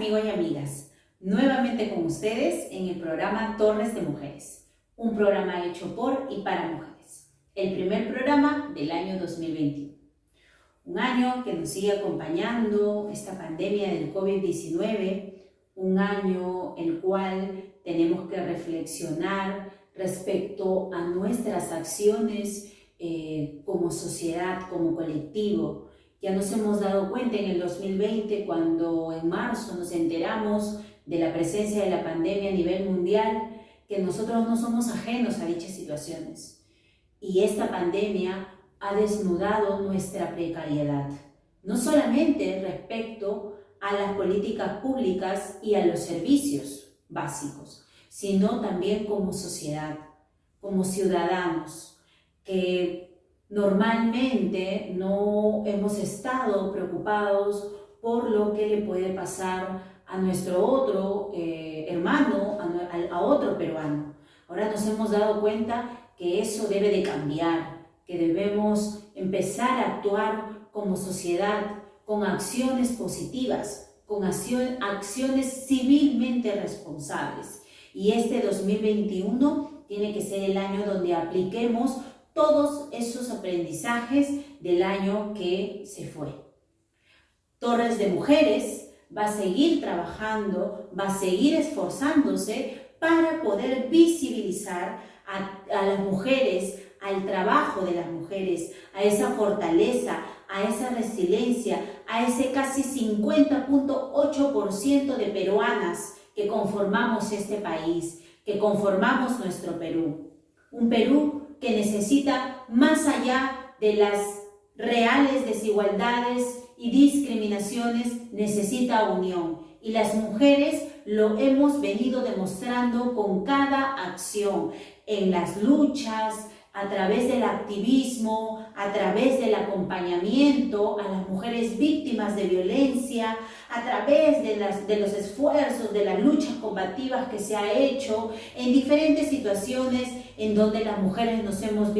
amigos y amigas, nuevamente con ustedes en el programa Torres de Mujeres, un programa hecho por y para mujeres, el primer programa del año 2021. Un año que nos sigue acompañando esta pandemia del COVID-19, un año el cual tenemos que reflexionar respecto a nuestras acciones como sociedad, como colectivo. Ya nos hemos dado cuenta en el 2020, cuando en marzo nos enteramos de la presencia de la pandemia a nivel mundial, que nosotros no somos ajenos a dichas situaciones. Y esta pandemia ha desnudado nuestra precariedad, no solamente respecto a las políticas públicas y a los servicios básicos, sino también como sociedad, como ciudadanos, que normalmente no hemos estado preocupados por lo que le puede pasar a nuestro otro hermano, a otro peruano. Ahora nos hemos dado cuenta que eso debe de cambiar, que debemos empezar a actuar como sociedad con acciones positivas, con acciones civilmente responsables. Y este 2021 tiene que ser el año donde apliquemos todos esos aprendizajes del año que se fue. Torres de Mujeres va a seguir trabajando, va a seguir esforzándose para poder visibilizar a las mujeres, al trabajo de las mujeres, a esa fortaleza, a esa resiliencia, a ese casi 50.8% de peruanas que conformamos este país, que conformamos nuestro Perú. Un Perú que necesita, más allá de las reales desigualdades y discriminaciones, necesita unión. Y las mujeres lo hemos venido demostrando con cada acción, en las luchas, a través del activismo, a través del acompañamiento a las mujeres víctimas de violencia, a través de los esfuerzos, de las luchas combativas que se ha hecho en diferentes situaciones en donde las mujeres nos hemos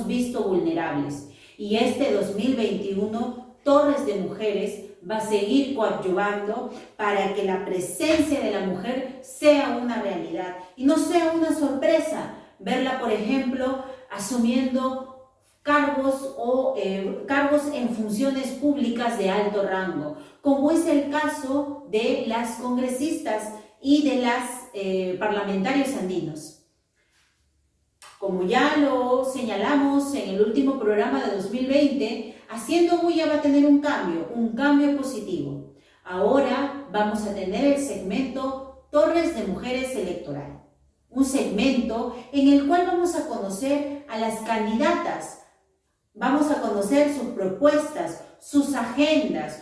visto vulnerables. Y este 2021, Torres de Mujeres va a seguir coadyuvando para que la presencia de la mujer sea una realidad y no sea una sorpresa verla, por ejemplo, asumiendo cargos en funciones públicas de alto rango, como es el caso de las congresistas y de las parlamentarios andinos. Como ya lo señalamos en el último programa de 2020, Haciendo Bulla va a tener un cambio positivo. Ahora vamos a tener el segmento Torres de Mujeres Electoral. Un segmento en el cual vamos a conocer a las candidatas, vamos a conocer sus propuestas, sus agendas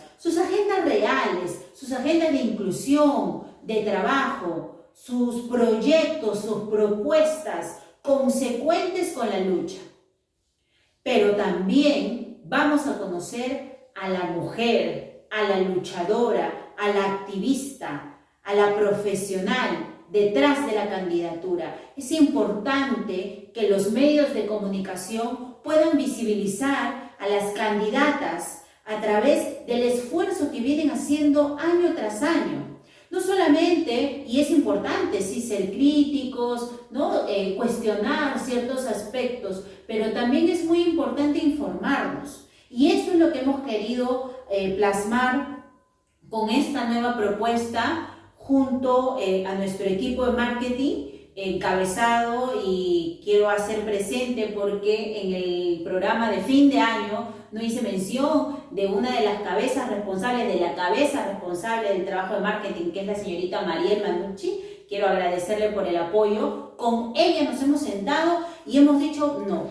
reales, sus agendas de inclusión, de trabajo, sus proyectos, sus propuestas consecuentes con la lucha. Pero también vamos a conocer a la mujer, a la luchadora, a la activista, a la profesional detrás de la candidatura. Es importante que los medios de comunicación puedan visibilizar a las candidatas a través del esfuerzo que vienen haciendo año tras año. No solamente, y es importante, sí, ser críticos, ¿no? Cuestionar ciertos aspectos, pero también es muy importante informarnos. Y eso es lo que hemos querido plasmar con esta nueva propuesta, junto a nuestro equipo de marketing encabezado, y quiero hacer presente porque en el programa de fin de año no hice mención de una de las cabezas responsables, de la cabeza responsable del trabajo de marketing, que es la señorita Mariel Manucci. Quiero agradecerle por el apoyo. Con ella nos hemos sentado y hemos dicho no.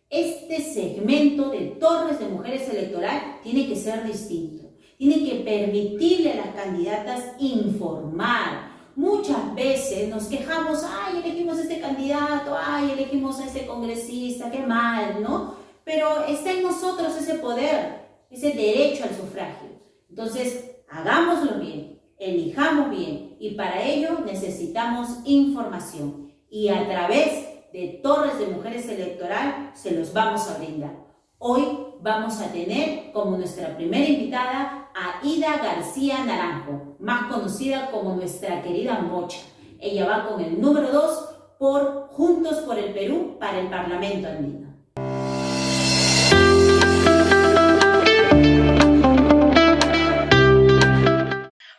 Este segmento de Torres de Mujeres Electoral tiene que ser distinto. Tiene que permitirle a las candidatas informar. Muchas veces nos quejamos, ay, elegimos a este candidato, ay, elegimos a este congresista, qué mal, ¿no? Pero está en nosotros ese poder, ese derecho al sufragio. Entonces, hagámoslo bien, elijamos bien, y para ello necesitamos información. Y a través de Torres de Mujeres Electoral se los vamos a brindar. Hoy vamos a tener como nuestra primera invitada a Ida García Naranjo, más conocida como nuestra querida Mocha. Ella va con el número 2 por Juntos por el Perú para el Parlamento Andino.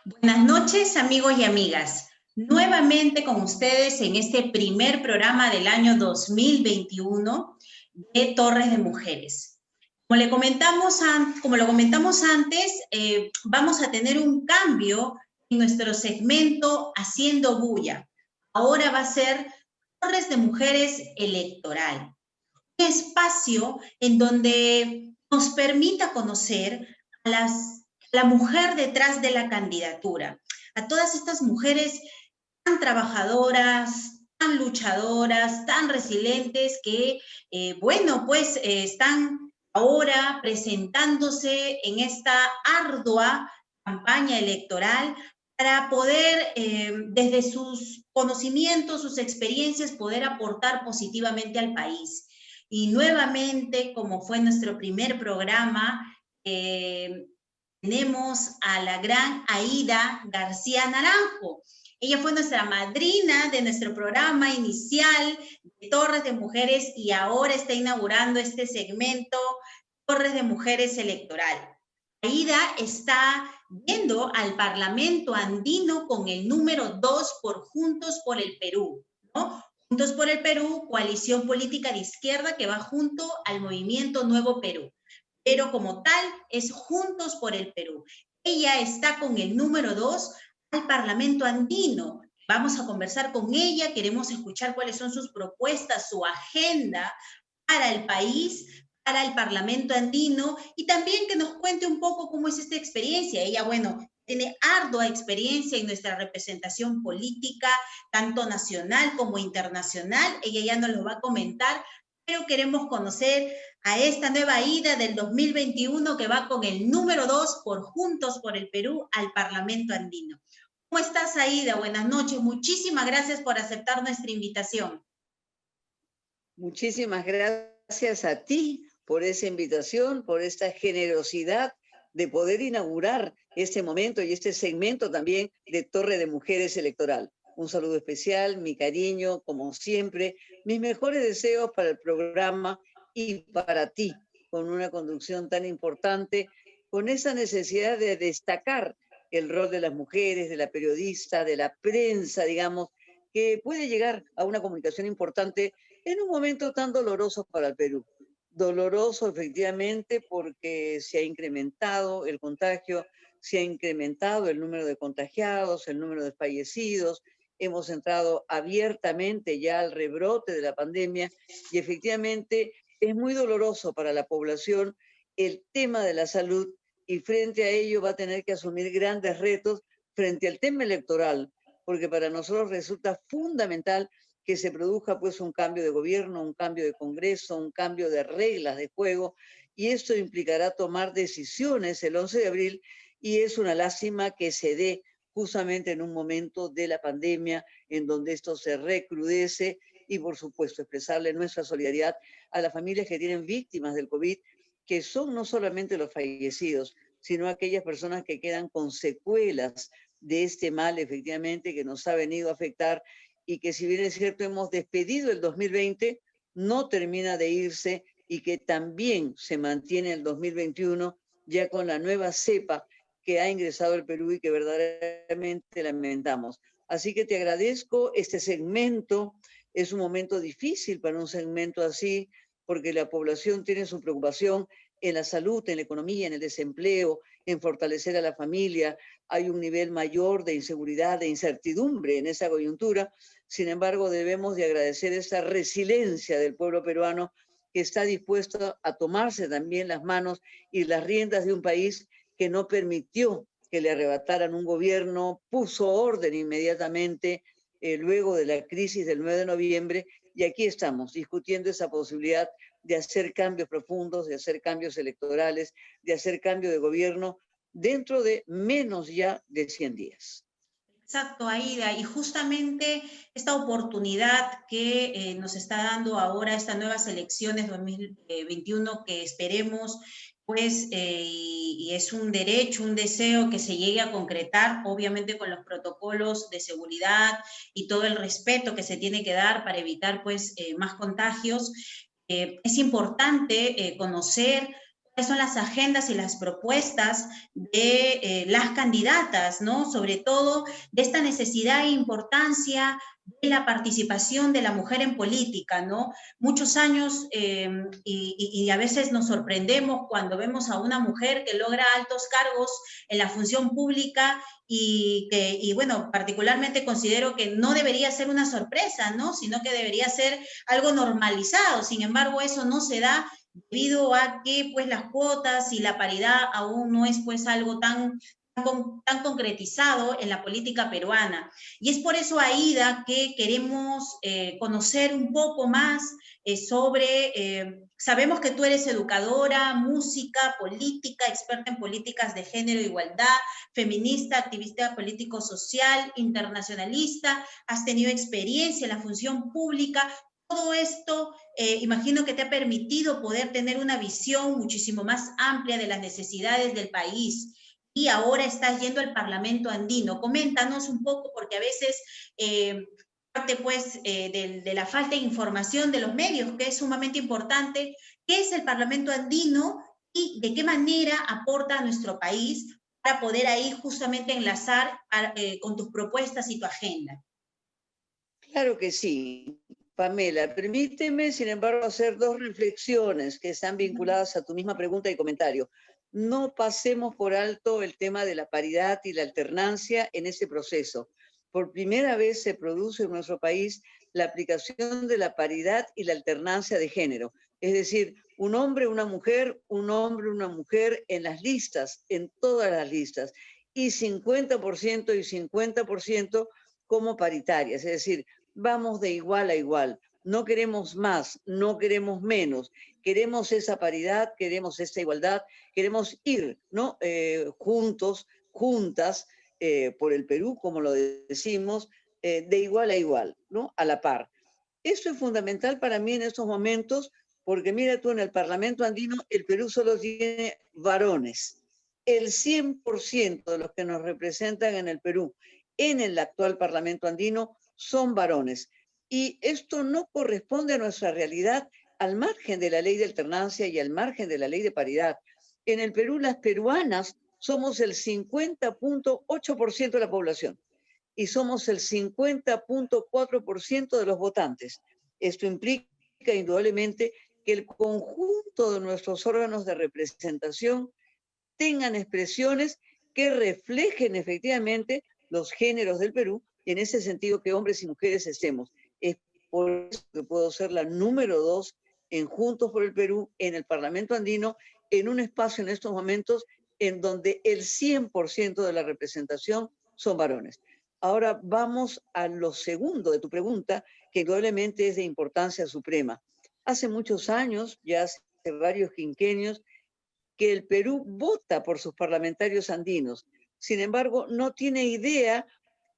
Buenas noches, amigos y amigas. Nuevamente con ustedes en este primer programa del año 2021 de Torres de Mujeres. Como lo comentamos antes, vamos a tener un cambio en nuestro segmento Haciendo Bulla. Ahora va a ser Torres de Mujeres Electoral. Un espacio en donde nos permita conocer a la mujer detrás de la candidatura, a todas estas mujeres tan trabajadoras, tan luchadoras, tan resilientes que, están ahora presentándose en esta ardua campaña electoral para poder, desde sus conocimientos, sus experiencias, poder aportar positivamente al país. Y nuevamente, como fue nuestro primer programa, tenemos a la gran Aida García Naranjo. Ella fue nuestra madrina de nuestro programa inicial de Torres de Mujeres y ahora está inaugurando este segmento Torres de Mujeres Electoral. Aida está yendo al Parlamento Andino con el número 2 por Juntos por el Perú, ¿no? Juntos por el Perú, coalición política de izquierda que va junto al movimiento Nuevo Perú. Pero como tal es Juntos por el Perú. Ella está con el número 2 al Parlamento Andino. Vamos a conversar con ella, queremos escuchar cuáles son sus propuestas, su agenda para el país, para el Parlamento Andino, y también que nos cuente un poco cómo es esta experiencia. Ella, tiene ardua experiencia en nuestra representación política, tanto nacional como internacional. Ella ya nos lo va a comentar, pero queremos conocer a esta nueva Aida del 2021 que va con el número 2 por Juntos por el Perú al Parlamento Andino. ¿Cómo estás, Aida? Buenas noches. Muchísimas gracias por aceptar nuestra invitación. Muchísimas gracias a ti por esa invitación, por esta generosidad de poder inaugurar este momento y este segmento también de Torre de Mujeres Electoral. Un saludo especial, mi cariño, como siempre, mis mejores deseos para el programa y para ti, con una conducción tan importante, con esa necesidad de destacar el rol de las mujeres, de la periodista, de la prensa, digamos, que puede llegar a una comunicación importante en un momento tan doloroso para el Perú. Doloroso efectivamente porque se ha incrementado el contagio, se ha incrementado el número de contagiados, el número de fallecidos, hemos entrado abiertamente ya al rebrote de la pandemia y efectivamente es muy doloroso para la población el tema de la salud y frente a ello va a tener que asumir grandes retos frente al tema electoral, porque para nosotros resulta fundamental que se produzca pues un cambio de gobierno, un cambio de Congreso, un cambio de reglas de juego, y esto implicará tomar decisiones el 11 de abril, y es una lástima que se dé justamente en un momento de la pandemia en donde esto se recrudece, y por supuesto expresarle nuestra solidaridad a las familias que tienen víctimas del COVID, que son no solamente los fallecidos, sino aquellas personas que quedan con secuelas de este mal efectivamente que nos ha venido a afectar y que si bien es cierto hemos despedido el 2020, no termina de irse y que también se mantiene el 2021 ya con la nueva cepa que ha ingresado al Perú y que verdaderamente lamentamos. Así que te agradezco este segmento, es un momento difícil para un segmento así, porque la población tiene su preocupación en la salud, en la economía, en el desempleo, en fortalecer a la familia. Hay un nivel mayor de inseguridad, de incertidumbre en esa coyuntura. Sin embargo, debemos de agradecer esa resiliencia del pueblo peruano que está dispuesto a tomarse también las manos y las riendas de un país que no permitió que le arrebataran un gobierno, puso orden inmediatamente luego de la crisis del 9 de noviembre y aquí estamos discutiendo esa posibilidad de hacer cambios profundos, de hacer cambios electorales, de hacer cambio de gobierno dentro de menos ya de 100 días. Exacto, Aida, y justamente esta oportunidad que nos está dando ahora estas nuevas elecciones 2021 que esperemos, pues, y es un derecho, un deseo que se llegue a concretar, obviamente con los protocolos de seguridad y todo el respeto que se tiene que dar para evitar, pues, más contagios. Es importante conocer cuáles son las agendas y las propuestas de las candidatas, ¿no? Sobre todo de esta necesidad e importancia de la participación de la mujer en política, ¿no? Muchos años y a veces nos sorprendemos cuando vemos a una mujer que logra altos cargos en la función pública y bueno, particularmente considero que no debería ser una sorpresa, ¿no? Sino que debería ser algo normalizado. Sin embargo, eso no se da debido a que pues las cuotas y la paridad aún no es pues algo tan concretizado en la política peruana. Y es por eso, Aida, que queremos conocer un poco más sabemos que tú eres educadora, música, política, experta en políticas de género e igualdad, feminista, activista político-social, internacionalista, has tenido experiencia en la función pública. Todo esto imagino que te ha permitido poder tener una visión muchísimo más amplia de las necesidades del país. Y ahora estás yendo al Parlamento andino. Coméntanos un poco, porque a veces parte pues de la falta de información de los medios, que es sumamente importante, qué es el Parlamento andino y de qué manera aporta a nuestro país para poder ahí justamente enlazar con tus propuestas y tu agenda. Claro que sí. Pamela, permíteme, sin embargo, hacer dos reflexiones que están vinculadas a tu misma pregunta y comentario. No pasemos por alto el tema de la paridad y la alternancia en ese proceso. Por primera vez se produce en nuestro país la aplicación de la paridad y la alternancia de género. Es decir, un hombre, una mujer, un hombre, una mujer en las listas, en todas las listas, y 50% y 50% como paritarias. Es decir, vamos de igual a igual. No queremos más, no queremos menos. Queremos esa paridad, queremos esta igualdad, queremos ir, ¿no? Juntos, juntas, por el Perú, como lo decimos, de igual a igual, ¿no? A la par. Esto es fundamental para mí en estos momentos, porque mira tú, en el Parlamento andino, el Perú solo tiene varones. El 100% de los que nos representan en el Perú, en el actual Parlamento andino, son varones. Y esto no corresponde a nuestra realidad al margen de la ley de alternancia y al margen de la ley de paridad. En el Perú, las peruanas somos el 50.8% de la población y somos el 50.4% de los votantes. Esto implica indudablemente que el conjunto de nuestros órganos de representación tengan expresiones que reflejen efectivamente los géneros del Perú, y en ese sentido que hombres y mujeres estemos. Es por eso que puedo ser la número 2 en Juntos por el Perú, en el Parlamento andino, en un espacio en estos momentos en donde el 100% de la representación son varones. Ahora vamos a lo segundo de tu pregunta, que indudablemente es de importancia suprema. Hace muchos años, ya hace varios quinquenios, que el Perú vota por sus parlamentarios andinos. Sin embargo, no tiene idea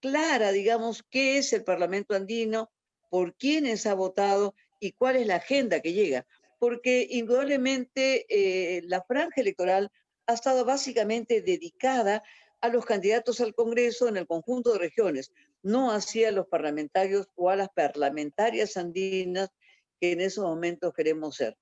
clara, digamos, qué es el Parlamento andino, por quiénes ha votado y cuál es la agenda que llega. Porque indudablemente la franja electoral ha estado básicamente dedicada a los candidatos al Congreso en el conjunto de regiones, no hacia los parlamentarios o a las parlamentarias andinas que en esos momentos queremos ser.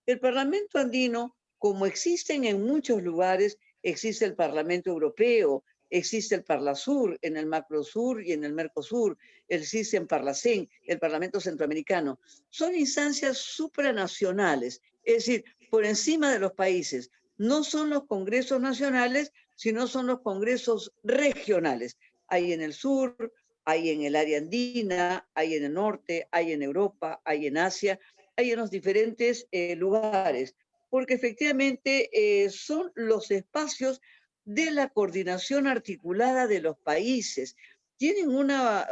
El Parlamento andino, como existen en muchos lugares, existe el Parlamento Europeo, existe el Parlasur en el Macrosur y en el Mercosur, existe en Parlacén, el Parlamento Centroamericano. Son instancias supranacionales, es decir, por encima de los países. No son los congresos nacionales, sino son los congresos regionales. Hay en el sur, hay en el área andina, hay en el norte, hay en Europa, hay en Asia, hay en los diferentes lugares, porque efectivamente son los espacios de la coordinación articulada de los países. Tienen una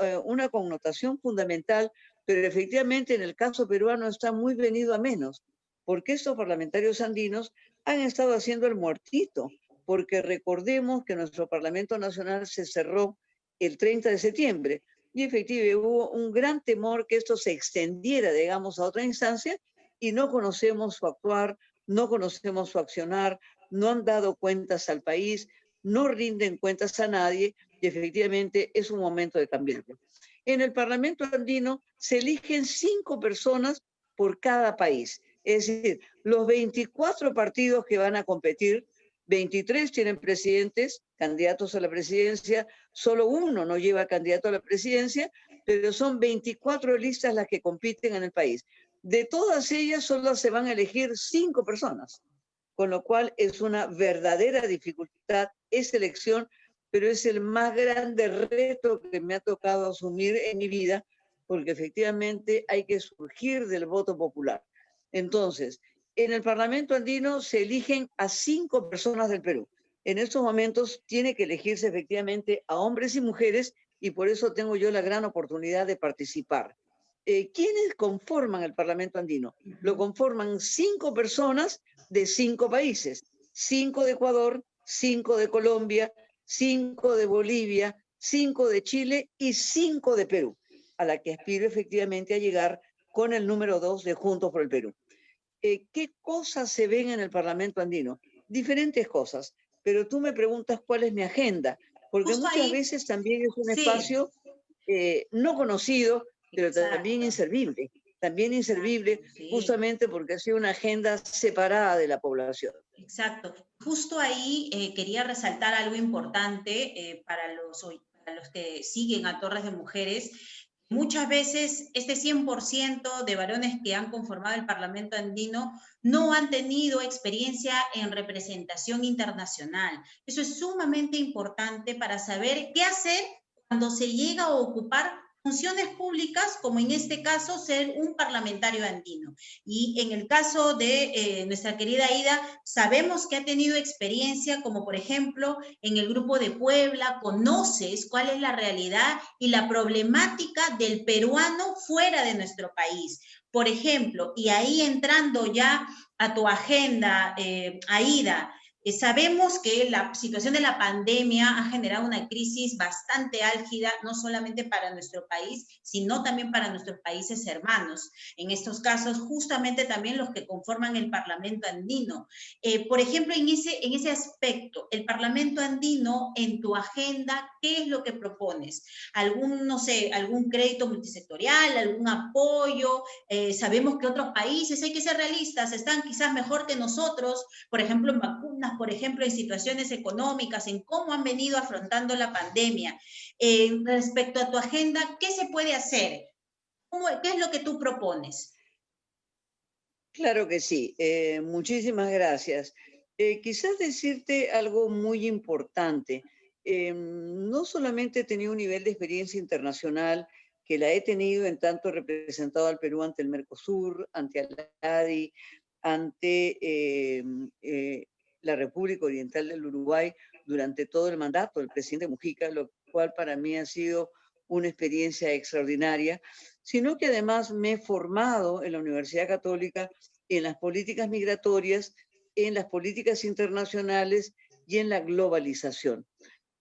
connotación fundamental, pero efectivamente en el caso peruano está muy venido a menos, porque estos parlamentarios andinos han estado haciendo el muertito, porque recordemos que nuestro Parlamento Nacional se cerró el 30 de septiembre. Y efectivamente hubo un gran temor que esto se extendiera, digamos, a otra instancia, y no conocemos su actuar, no conocemos su accionar, no han dado cuentas al país, no rinden cuentas a nadie, y efectivamente es un momento de cambiarlo. En el Parlamento andino se eligen 5 personas por cada país. Es decir, los 24 partidos que van a competir, 23 tienen presidentes, candidatos a la presidencia, solo uno no lleva candidato a la presidencia, pero son 24 listas las que compiten en el país. De todas ellas solo se van a elegir 5 personas, con lo cual es una verdadera dificultad esa elección, pero es el más grande reto que me ha tocado asumir en mi vida, porque efectivamente hay que surgir del voto popular. Entonces, en el Parlamento andino se eligen a 5 personas del Perú. En estos momentos tiene que elegirse efectivamente a hombres y mujeres, y por eso tengo yo la gran oportunidad de participar. ¿Quiénes conforman el Parlamento andino? Lo conforman 5 personas de 5 países, 5 de Ecuador, 5 de Colombia, 5 de Bolivia, 5 de Chile y 5 de Perú, a la que aspiro efectivamente a llegar con el número 2 de Juntos por el Perú. ¿Qué cosas se ven en el Parlamento andino? Diferentes cosas, pero tú me preguntas cuál es mi agenda, porque Justo muchas ahí, veces también es un sí, espacio no conocido, pero exacto, también inservible exacto, sí. justamente porque ha sido una agenda separada de la población. Exacto. Justo ahí quería resaltar algo importante para los que siguen a Torres de Mujeres. Muchas veces este 100% de varones que han conformado el Parlamento andino no han tenido experiencia en representación internacional. Eso es sumamente importante para saber qué hacer cuando se llega a ocupar funciones públicas, como en este caso ser un parlamentario andino. Y en el caso de nuestra querida Ida, sabemos que ha tenido experiencia, como por ejemplo en el Grupo de Puebla, conoces cuál es la realidad y la problemática del peruano fuera de nuestro país. Por ejemplo, y ahí entrando ya a tu agenda, Aida, sabemos que la situación de la pandemia ha generado una crisis bastante álgida, no solamente para nuestro país, sino también para nuestros países hermanos. En estos casos, justamente también los que conforman el Parlamento andino. Por ejemplo, en ese aspecto, el Parlamento andino, en tu agenda, ¿qué es lo que propones? ¿Algún, no sé, algún crédito multisectorial, algún apoyo? Sabemos que otros países, hay que ser realistas, están quizás mejor que nosotros, por ejemplo, en vacunas, por ejemplo, en situaciones económicas, en cómo han venido afrontando la pandemia. Respecto a tu agenda, ¿qué se puede hacer? ¿Qué es lo que tú propones? Claro que sí, muchísimas gracias. Quizás decirte algo muy importante. No solamente he tenido un nivel de experiencia internacional, que la he tenido en tanto representado al Perú ante el Mercosur, ante el ADI, ante la República Oriental del Uruguay durante todo el mandato del presidente Mujica, lo cual para mí ha sido una experiencia extraordinaria, sino que además me he formado en la Universidad Católica en las políticas migratorias, en las políticas internacionales y en la globalización.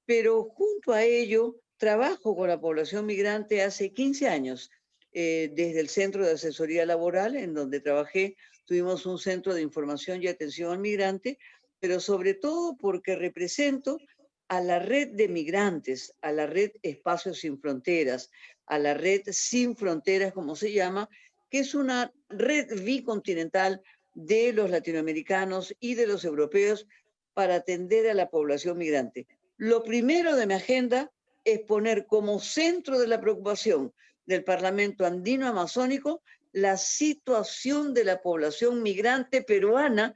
Pero junto a ello, trabajo con la población migrante hace 15 años, desde el Centro de Asesoría Laboral, en donde trabajé, tuvimos un centro de información y atención al migrante, pero sobre todo porque represento a la red de migrantes, a la red Espacios Sin Fronteras, a la red Sin Fronteras, como se llama, que es una red bicontinental de los latinoamericanos y de los europeos para atender a la población migrante. Lo primero de mi agenda es poner como centro de la preocupación del Parlamento andino amazónico la situación de la población migrante peruana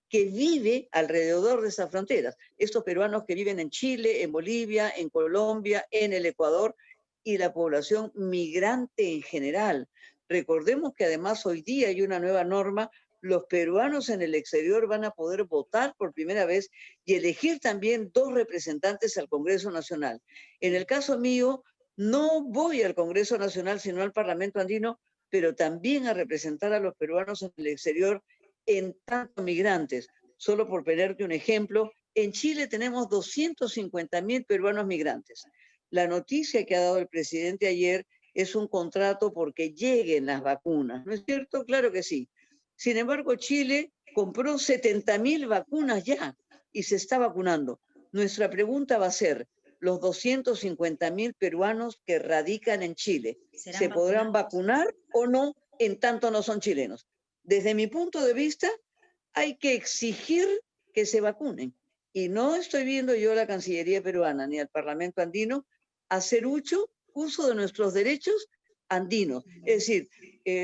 que vive alrededor de esas fronteras. Estos peruanos que viven en Chile, en Bolivia, en Colombia, en el Ecuador, y la población migrante en general. Recordemos que además hoy día hay una nueva norma, los peruanos en el exterior van a poder votar por primera vez y elegir también 2 representantes al Congreso Nacional. En el caso mío, no voy al Congreso Nacional, sino al Parlamento andino, pero también a representar a los peruanos en el exterior en tanto migrantes. Solo por ponerte un ejemplo, en Chile tenemos 250.000 peruanos migrantes. La noticia que ha dado el presidente ayer es un contrato porque lleguen las vacunas, ¿no es cierto? Claro que sí. Sin embargo, Chile compró 70.000 vacunas ya y se está vacunando. Nuestra pregunta va a ser, los 250.000 peruanos que radican en Chile, ¿se podrán vacunar o no en tanto no son chilenos? Desde mi punto de vista, hay que exigir que se vacunen. Y no estoy viendo yo a la Cancillería peruana ni al Parlamento andino hacer uso de nuestros derechos andinos. Es decir,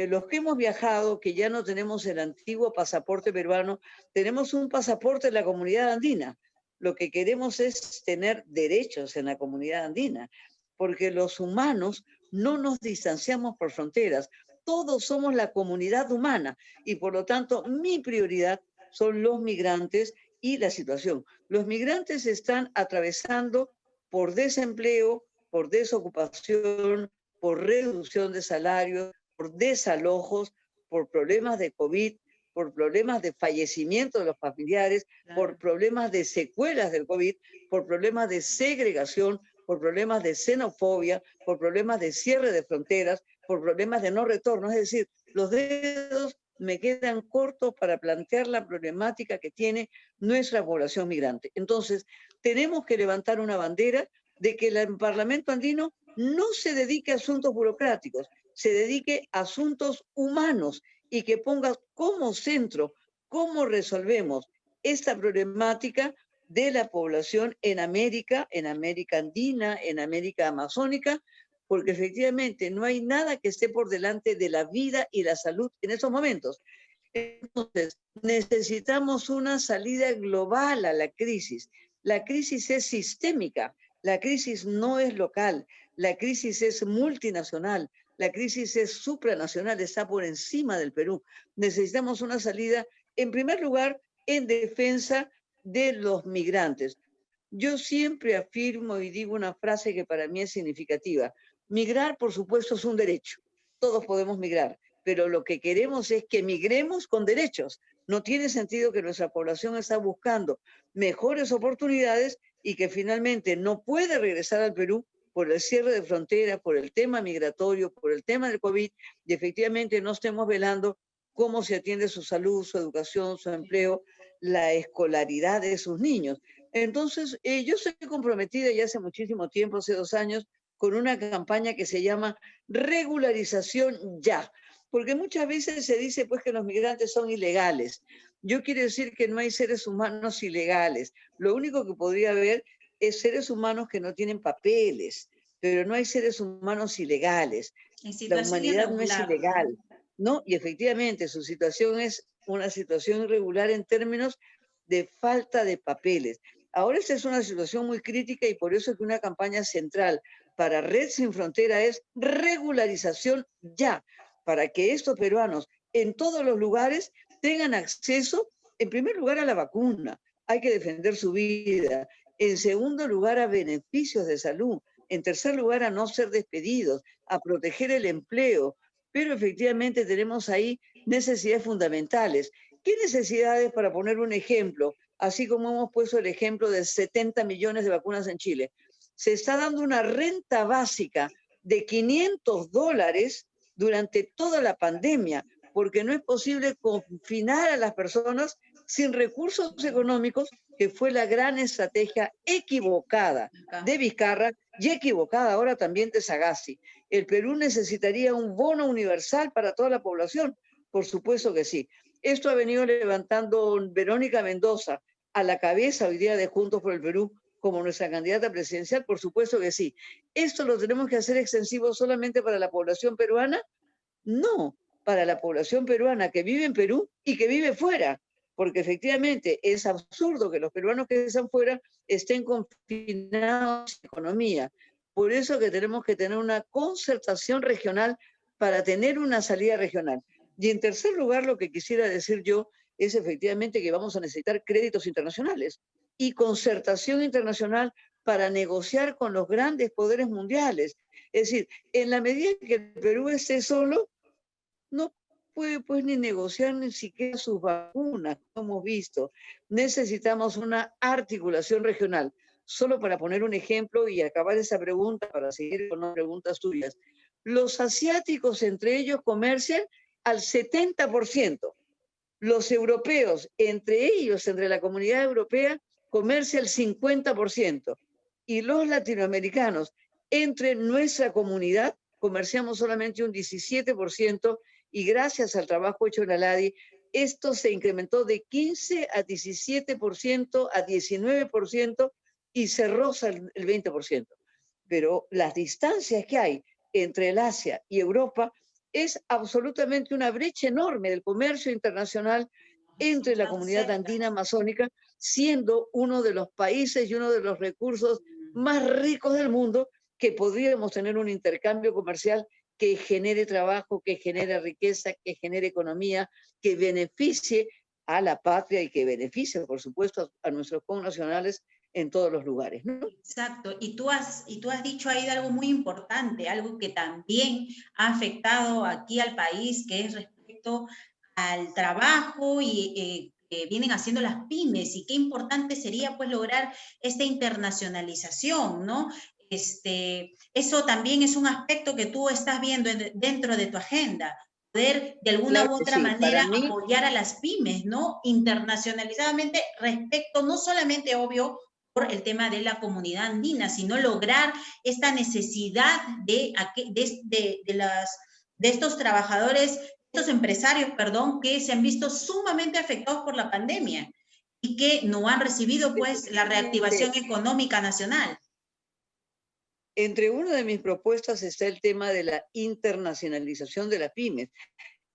los que hemos viajado, que ya no tenemos el antiguo pasaporte peruano, tenemos un pasaporte de la comunidad andina. Lo que queremos es tener derechos en la comunidad andina, porque los humanos no nos distanciamos por fronteras. Todos somos la comunidad humana y por lo tanto mi prioridad son los migrantes y la situación. Los migrantes están atravesando por desempleo, por desocupación, por reducción de salarios, por desalojos, por problemas de COVID, por problemas de fallecimiento de los familiares, por problemas de secuelas del COVID, por problemas de segregación, por problemas de xenofobia, por problemas de cierre de fronteras, por problemas de no retorno. Es decir, los dedos me quedan cortos para plantear la problemática que tiene nuestra población migrante. Entonces, tenemos que levantar una bandera de que el Parlamento andino no se dedique a asuntos burocráticos, se dedique a asuntos humanos y que ponga como centro cómo resolvemos esta problemática de la población en América andina, en América amazónica, porque efectivamente no hay nada que esté por delante de la vida y la salud en estos momentos. Entonces, necesitamos una salida global a la crisis. La crisis es sistémica, la crisis no es local, la crisis es multinacional, la crisis es supranacional, está por encima del Perú. Necesitamos una salida, en primer lugar, en defensa de los migrantes. Yo siempre afirmo y digo una frase que para mí es significativa. Migrar, por supuesto, es un derecho. Todos podemos migrar, pero lo que queremos es que migremos con derechos. No tiene sentido que nuestra población está buscando mejores oportunidades y que finalmente no puede regresar al Perú por el cierre de fronteras, por el tema migratorio, por el tema del COVID, y efectivamente no estemos velando cómo se atiende su salud, su educación, su empleo, la escolaridad de sus niños. Entonces, yo estoy comprometida ya hace muchísimo tiempo, hace 2 años, con una campaña que se llama Regularización Ya, porque muchas veces se dice pues que los migrantes son ilegales. Yo quiero decir que no hay seres humanos ilegales. Lo único que podría haber es seres humanos que no tienen papeles, pero no hay seres humanos ilegales. La humanidad no es ilegal, ¿no? Y efectivamente su situación es una situación irregular en términos de falta de papeles. Ahora esta es una situación muy crítica y por eso es que una campaña central para Red Sin Frontera es regularización ya, para que estos peruanos en todos los lugares tengan acceso, en primer lugar, a la vacuna. Hay que defender su vida. En segundo lugar, a beneficios de salud. En tercer lugar, a no ser despedidos, a proteger el empleo. Pero efectivamente tenemos ahí necesidades fundamentales. ¿Qué necesidades, para poner un ejemplo? Así como hemos puesto el ejemplo de 70 millones de vacunas en Chile. Se está dando una renta básica de $500 durante toda la pandemia, porque no es posible confinar a las personas sin recursos económicos, que fue la gran estrategia equivocada de Vizcarra y equivocada ahora también de Sagasti. ¿El Perú necesitaría un bono universal para toda la población? Por supuesto que sí. Esto ha venido levantando Verónica Mendoza a la cabeza hoy día de Juntos por el Perú como nuestra candidata presidencial, por supuesto que sí. ¿Esto lo tenemos que hacer extensivo solamente para la población peruana? No, para la población peruana que vive en Perú y que vive fuera, porque efectivamente es absurdo que los peruanos que están fuera estén confinados en economía. Por eso que tenemos que tener una concertación regional para tener una salida regional. Y en tercer lugar, lo que quisiera decir yo es efectivamente que vamos a necesitar créditos internacionales y concertación internacional para negociar con los grandes poderes mundiales. Es decir, en la medida que el Perú esté solo, no puede pues ni negociar ni siquiera sus vacunas, como hemos visto. Necesitamos una articulación regional. Solo para poner un ejemplo y acabar esa pregunta, para seguir con las preguntas tuyas. Los asiáticos entre ellos comercian al 70%. Los europeos, entre ellos, entre la comunidad europea, comercia el 50%. Y los latinoamericanos, entre nuestra comunidad, comerciamos solamente un 17%, y gracias al trabajo hecho en Aladi, esto se incrementó de 15 a 17%, a 19%, y se roza el 20%. Pero las distancias que hay entre el Asia y Europa es absolutamente una brecha enorme del comercio internacional entre la comunidad andina amazónica, siendo uno de los países y uno de los recursos más ricos del mundo, que podríamos tener un intercambio comercial que genere trabajo, que genere riqueza, que genere economía, que beneficie a la patria y que beneficie, por supuesto, a nuestros connacionales en todos los lugares, ¿no? Exacto, y tú has dicho ahí de algo muy importante, algo que también ha afectado aquí al país, que es respecto al trabajo y que vienen haciendo las pymes, y qué importante sería pues lograr esta internacionalización, ¿no? Eso también es un aspecto que tú estás viendo dentro de tu agenda, poder de alguna Claro u que otra sí. Para manera mí, apoyar a las pymes, ¿no? Internacionalizadamente respecto, no solamente, obvio, por el tema de la comunidad andina, sino lograr esta necesidad de estos trabajadores, estos empresarios, perdón, que se han visto sumamente afectados por la pandemia y que no han recibido pues la reactivación económica nacional. entre una de mis propuestas está el tema de la internacionalización de las pymes.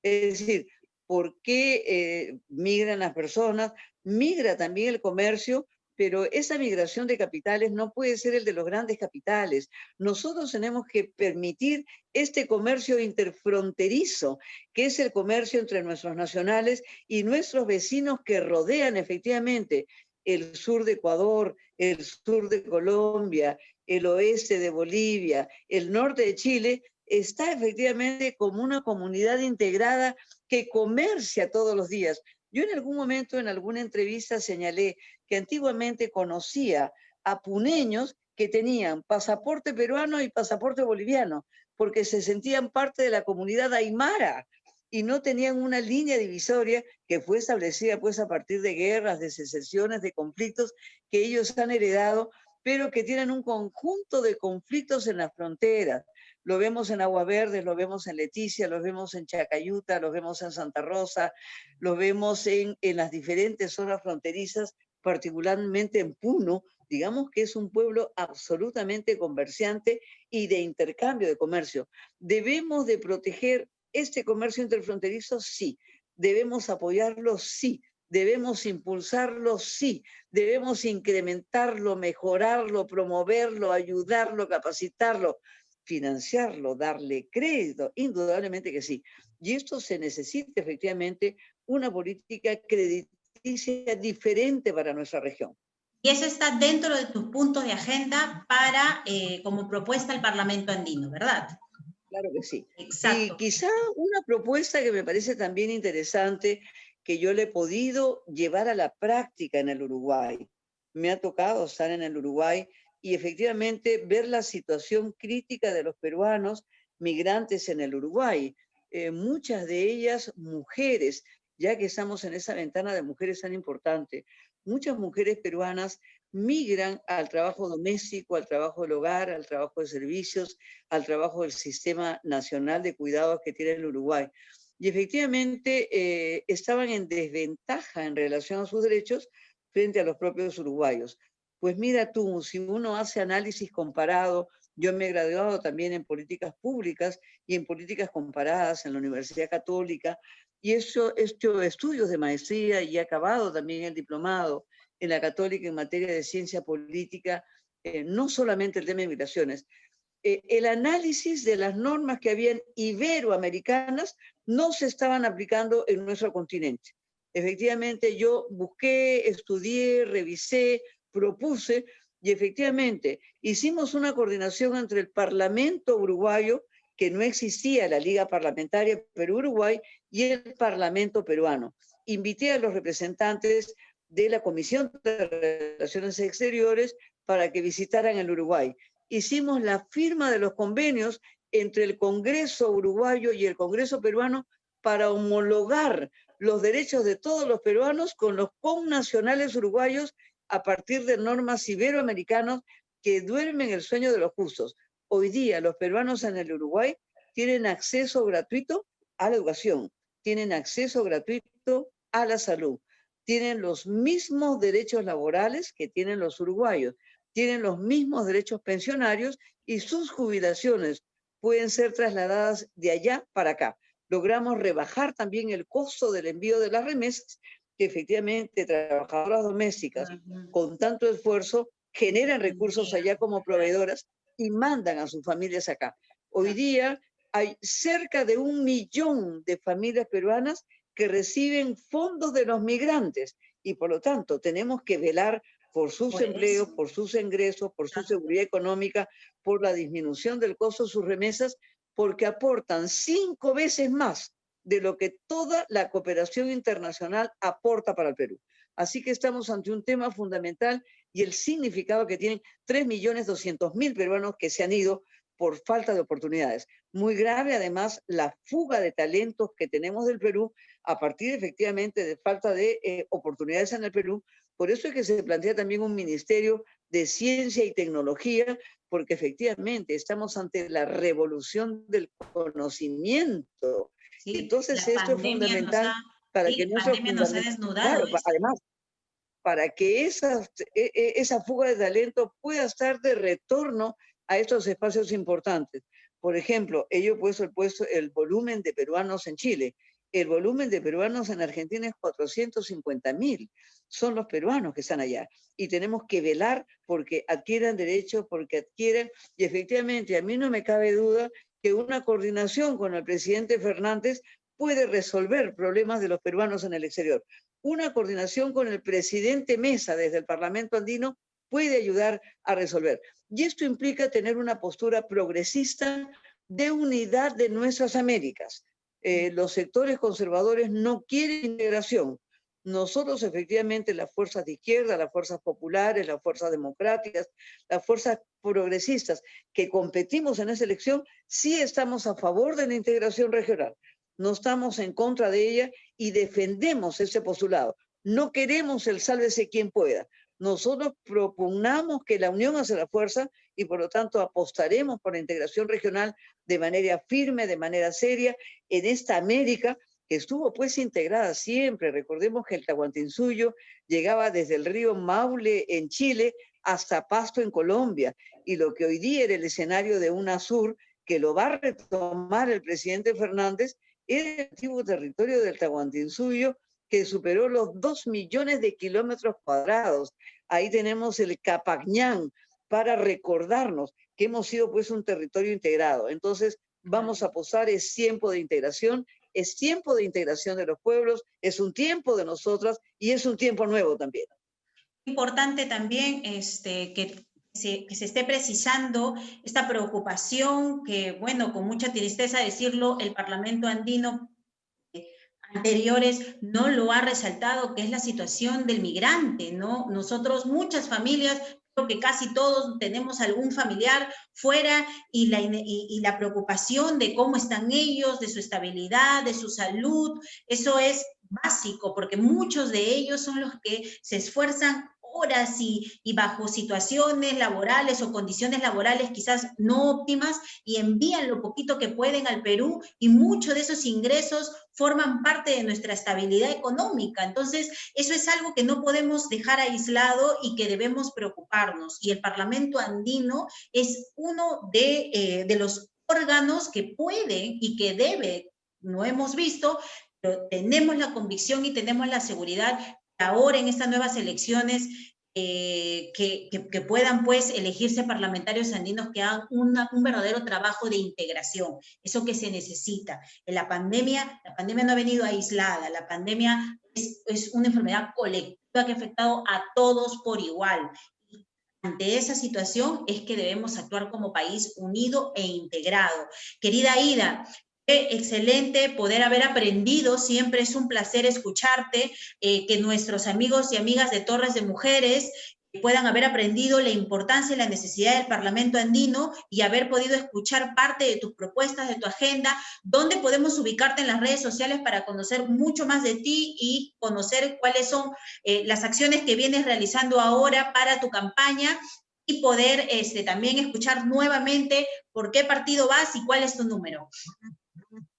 Es decir, ¿por qué migran las personas? Migra también el comercio, pero esa migración de capitales no puede ser el de los grandes capitales. Nosotros tenemos que permitir este comercio interfronterizo, que es el comercio entre nuestros nacionales y nuestros vecinos que rodean efectivamente el sur de Ecuador, el sur de Colombia, el oeste de Bolivia, el norte de Chile. Está efectivamente como una comunidad integrada que comercia todos los días. Yo en algún momento, en alguna entrevista, señalé que antiguamente conocía a puneños que tenían pasaporte peruano y pasaporte boliviano, porque se sentían parte de la comunidad aymara y no tenían una línea divisoria que fue establecida pues a partir de guerras, de secesiones, de conflictos que ellos han heredado, pero que tienen un conjunto de conflictos en las fronteras. Lo vemos en Aguas Verdes, lo vemos en Leticia, lo vemos en Chacayuta, lo vemos en Santa Rosa, lo vemos en las diferentes zonas fronterizas, particularmente en Puno. Digamos que es un pueblo absolutamente comerciante y de intercambio de comercio. ¿Debemos de proteger este comercio interfronterizo? Sí. ¿Debemos apoyarlo? Sí. ¿Debemos impulsarlo? Sí. ¿Debemos incrementarlo, mejorarlo, promoverlo, ayudarlo, capacitarlo, financiarlo, darle crédito? Indudablemente que sí. Y esto se necesita efectivamente una política crediticia diferente para nuestra región. Y eso está dentro de tus puntos de agenda para, como propuesta al Parlamento andino, ¿verdad? Claro que sí. Exacto. Y quizá una propuesta que me parece también interesante, que yo le he podido llevar a la práctica en el Uruguay. Me ha tocado estar en el Uruguay y efectivamente ver la situación crítica de los peruanos migrantes en el Uruguay. Muchas de ellas mujeres, ya que estamos en esa ventana de mujeres tan importante. Muchas mujeres peruanas migran al trabajo doméstico, al trabajo del hogar, al trabajo de servicios, al trabajo del Sistema Nacional de Cuidados que tiene el Uruguay. Y efectivamente estaban en desventaja en relación a sus derechos frente a los propios uruguayos. Pues mira tú, si uno hace análisis comparado, yo me he graduado también en políticas públicas y en políticas comparadas en la Universidad Católica, y he hecho estudios de maestría y he acabado también el diplomado en la Católica en materia de ciencia política, no solamente el tema de migraciones. El análisis de las normas que habían iberoamericanas no se estaban aplicando en nuestro continente. Efectivamente, yo busqué, estudié, revisé, propuse, y efectivamente hicimos una coordinación entre el Parlamento uruguayo, que no existía la Liga Parlamentaria Perú-Uruguay, y el Parlamento peruano. Invité a los representantes de la Comisión de Relaciones Exteriores para que visitaran el Uruguay. Hicimos la firma de los convenios entre el Congreso uruguayo y el Congreso peruano para homologar los derechos de todos los peruanos con los connacionales uruguayos a partir de normas iberoamericanas que duermen el sueño de los justos. Hoy día los peruanos en el Uruguay tienen acceso gratuito a la educación, tienen acceso gratuito a la salud, tienen los mismos derechos laborales que tienen los uruguayos, tienen los mismos derechos pensionarios y sus jubilaciones pueden ser trasladadas de allá para acá. Logramos rebajar también el costo del envío de las remesas, que efectivamente trabajadoras domésticas con tanto esfuerzo generan recursos allá como proveedoras y mandan a sus familias acá. Hoy día hay cerca de 1 millón de familias peruanas que reciben fondos de los migrantes y por lo tanto tenemos que velar por sus empleos, por sus ingresos, por su seguridad económica, por la disminución del costo de sus remesas, porque aportan 5 veces más de lo que toda la cooperación internacional aporta para el Perú. Así que estamos ante un tema fundamental y el significado que tienen 3.200.000 peruanos que se han ido por falta de oportunidades. Muy grave, además, la fuga de talentos que tenemos del Perú a partir, efectivamente, de falta de oportunidades en el Perú. Por eso es que se plantea también un ministerio de ciencia y tecnología, porque efectivamente estamos ante la revolución del conocimiento. Sí, entonces esto es fundamental para que la pandemia nos ha desnudado. Claro, además, para que esa fuga de talento pueda estar de retorno a estos espacios importantes. Por ejemplo, ello puesto el volumen de peruanos en Chile. El volumen de peruanos en Argentina es 450.000. Son los peruanos que están allá. Y tenemos que velar porque adquieran derechos, porque adquieran. Y efectivamente, a mí no me cabe duda que una coordinación con el presidente Fernández puede resolver problemas de los peruanos en el exterior. Una coordinación con el presidente Mesa desde el Parlamento andino puede ayudar a resolver. Y esto implica tener una postura progresista de unidad de nuestras Américas. Los sectores conservadores no quieren integración. Nosotros, efectivamente, las fuerzas de izquierda, las fuerzas populares, las fuerzas democráticas, las fuerzas progresistas que competimos en esa elección, sí estamos a favor de la integración regional. No estamos en contra de ella y defendemos ese postulado. No queremos el sálvese quien pueda. Nosotros propugnamos que la unión hace la fuerza y por lo tanto apostaremos por la integración regional de manera firme, de manera seria, en esta América que estuvo pues integrada siempre. Recordemos que el Tahuantinsuyo llegaba desde el río Maule en Chile hasta Pasto en Colombia, y lo que hoy día era el escenario de UNASUR, que lo va a retomar el presidente Fernández, era el antiguo territorio del Tahuantinsuyo, que superó los 2 millones de kilómetros cuadrados. Ahí tenemos el Capacñán para recordarnos que hemos sido pues un territorio integrado. Entonces vamos a apostar, es tiempo de integración, es tiempo de integración de los pueblos, es un tiempo de nosotras y es un tiempo nuevo también. Importante también que se esté precisando esta preocupación que, bueno, con mucha tristeza decirlo, el Parlamento andino anteriores no lo ha resaltado, que es la situación del migrante, ¿no? Nosotros, muchas familias, creo que casi todos tenemos algún familiar fuera y la preocupación de cómo están ellos, de su estabilidad, de su salud, eso es básico, porque muchos de ellos son los que se esfuerzan horas y bajo situaciones laborales o condiciones laborales quizás no óptimas y envían lo poquito que pueden al Perú y muchos de esos ingresos forman parte de nuestra estabilidad económica. Entonces, eso es algo que no podemos dejar aislado y que debemos preocuparnos. Y el Parlamento andino es uno de los órganos que puede y que debe, no hemos visto, pero tenemos la convicción y tenemos la seguridad ahora en estas nuevas elecciones que puedan pues elegirse parlamentarios andinos que hagan un verdadero trabajo de integración, eso que se necesita. La pandemia no ha venido aislada, la pandemia es una enfermedad colectiva que ha afectado a todos por igual. Ante esa situación es que debemos actuar como país unido e integrado. Querida Ida, excelente poder haber aprendido, siempre es un placer escucharte, que nuestros amigos y amigas de Torres de Mujeres puedan haber aprendido la importancia y la necesidad del Parlamento andino y haber podido escuchar parte de tus propuestas, de tu agenda, dónde podemos ubicarte en las redes sociales para conocer mucho más de ti y conocer cuáles son las acciones que vienes realizando ahora para tu campaña y poder también escuchar nuevamente por qué partido vas y cuál es tu número.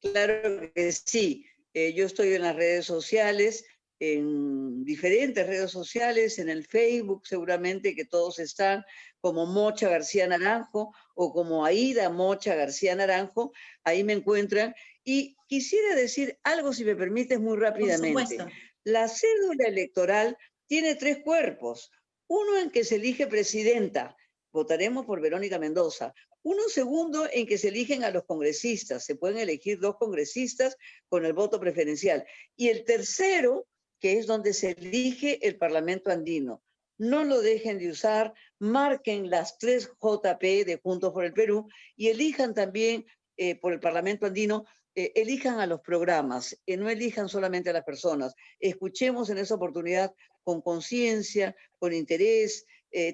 Claro que sí. Yo estoy en las redes sociales, en diferentes redes sociales, en el Facebook seguramente que todos están como Mocha García Naranjo o como Aida Mocha García Naranjo, ahí me encuentran. Y quisiera decir algo, si me permites, muy rápidamente. Por supuesto. La cédula electoral tiene 3 cuerpos. Uno en que se elige presidenta, votaremos por Verónica Mendoza. Uno segundo en que se eligen a los congresistas, se pueden elegir 2 congresistas con el voto preferencial. Y el tercero, que es donde se elige el Parlamento andino. No lo dejen de usar, marquen las 3 JP de Juntos por el Perú y elijan también por el Parlamento andino, elijan a los programas, no elijan solamente a las personas. Escuchemos en esa oportunidad con conciencia, con interés,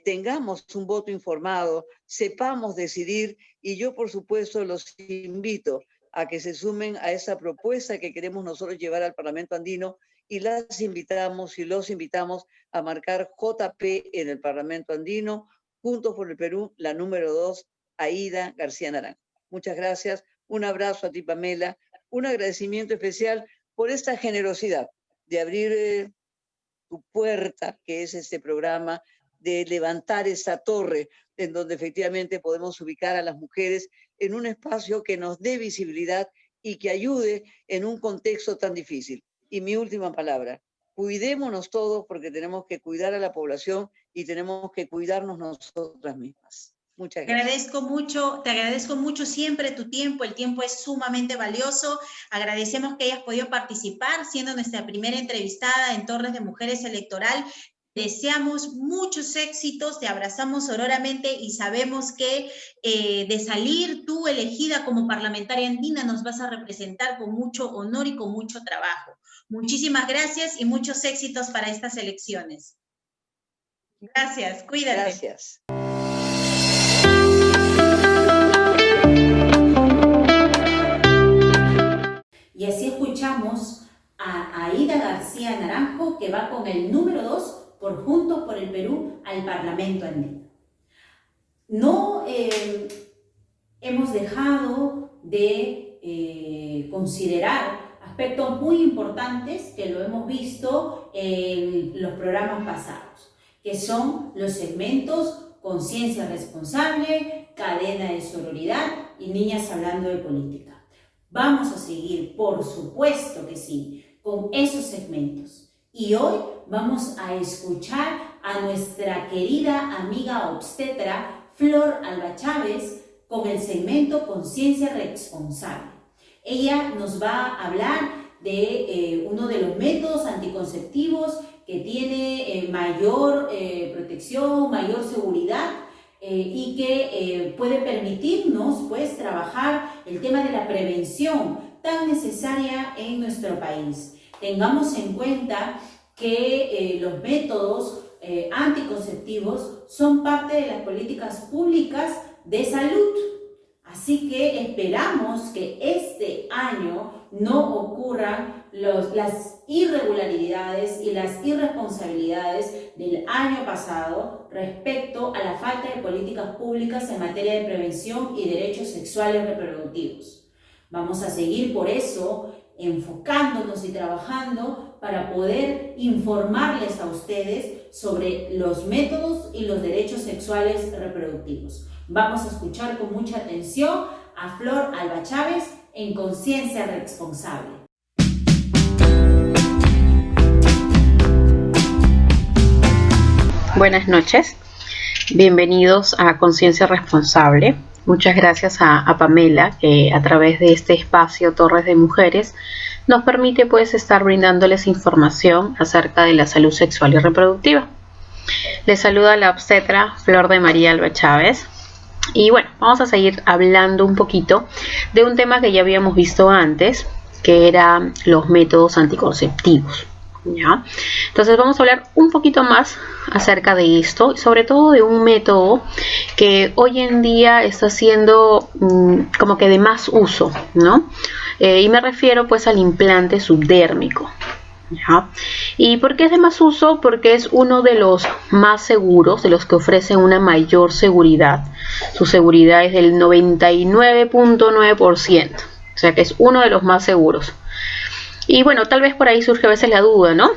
tengamos un voto informado, sepamos decidir, y yo por supuesto los invito a que se sumen a esa propuesta que queremos nosotros llevar al Parlamento andino, y las invitamos y los invitamos a marcar JP en el Parlamento andino, Juntos por el Perú, la número 2, Aida García Naranjo. Muchas gracias, un abrazo a ti, Pamela, un agradecimiento especial por esta generosidad de abrir tu puerta, que es este programa, de levantar esta torre en donde efectivamente podemos ubicar a las mujeres en un espacio que nos dé visibilidad y que ayude en un contexto tan difícil. Y mi última palabra, cuidémonos todos porque tenemos que cuidar a la población y tenemos que cuidarnos nosotras mismas. Muchas gracias. Te agradezco mucho siempre tu tiempo, el tiempo es sumamente valioso. Agradecemos que hayas podido participar siendo nuestra primera entrevistada en Torres de Mujeres Electoral. Deseamos muchos éxitos, te abrazamos sororamente y sabemos que de salir tú elegida como parlamentaria andina nos vas a representar con mucho honor y con mucho trabajo. Muchísimas gracias y muchos éxitos para estas elecciones. Gracias, cuídate. Gracias. Y así escuchamos a Aida García Naranjo, que va con el número 2 por Juntos por el Perú al Parlamento andino. No hemos dejado de considerar aspectos muy importantes que lo hemos visto en los programas pasados, que son los segmentos Conciencia Responsable, Cadena de Sororidad y Niñas Hablando de Política. Vamos a seguir, por supuesto que sí, con esos segmentos. Y hoy vamos a escuchar a nuestra querida amiga obstetra Flor Alba Chávez con el segmento Conciencia Responsable. Ella nos va a hablar de uno de los métodos anticonceptivos que tiene mayor protección, mayor seguridad y que puede permitirnos pues trabajar el tema de la prevención tan necesaria en nuestro país. Tengamos en cuenta que los métodos anticonceptivos son parte de las políticas públicas de salud. Así que esperamos que este año no ocurran las irregularidades y las irresponsabilidades del año pasado respecto a la falta de políticas públicas en materia de prevención y derechos sexuales reproductivos. Vamos a seguir por eso enfocándonos y trabajando para poder informarles a ustedes sobre los métodos y los derechos sexuales reproductivos. Vamos a escuchar con mucha atención a Flor Alba Chávez en Conciencia Responsable. Buenas noches, bienvenidos a Conciencia Responsable. Muchas gracias a Pamela, que a través de este espacio Torres de Mujeres nos permite pues estar brindándoles información acerca de la salud sexual y reproductiva. Les saluda la obstetra Flor de María Alba Chávez. Y bueno, vamos a seguir hablando un poquito de un tema que ya habíamos visto antes, que eran los métodos anticonceptivos. ¿ya? Entonces vamos a hablar un poquito más acerca de esto, y sobre todo de un método que hoy en día está siendo como que de más uso, ¿no? Y me refiero pues al implante subdérmico, ¿ya? ¿Y por qué es de más uso? Porque es uno de los más seguros, de los que ofrecen una mayor seguridad. Su seguridad es del 99.9%, o sea que es uno de los más seguros. Y bueno, tal vez por ahí surge a veces la duda, ¿no?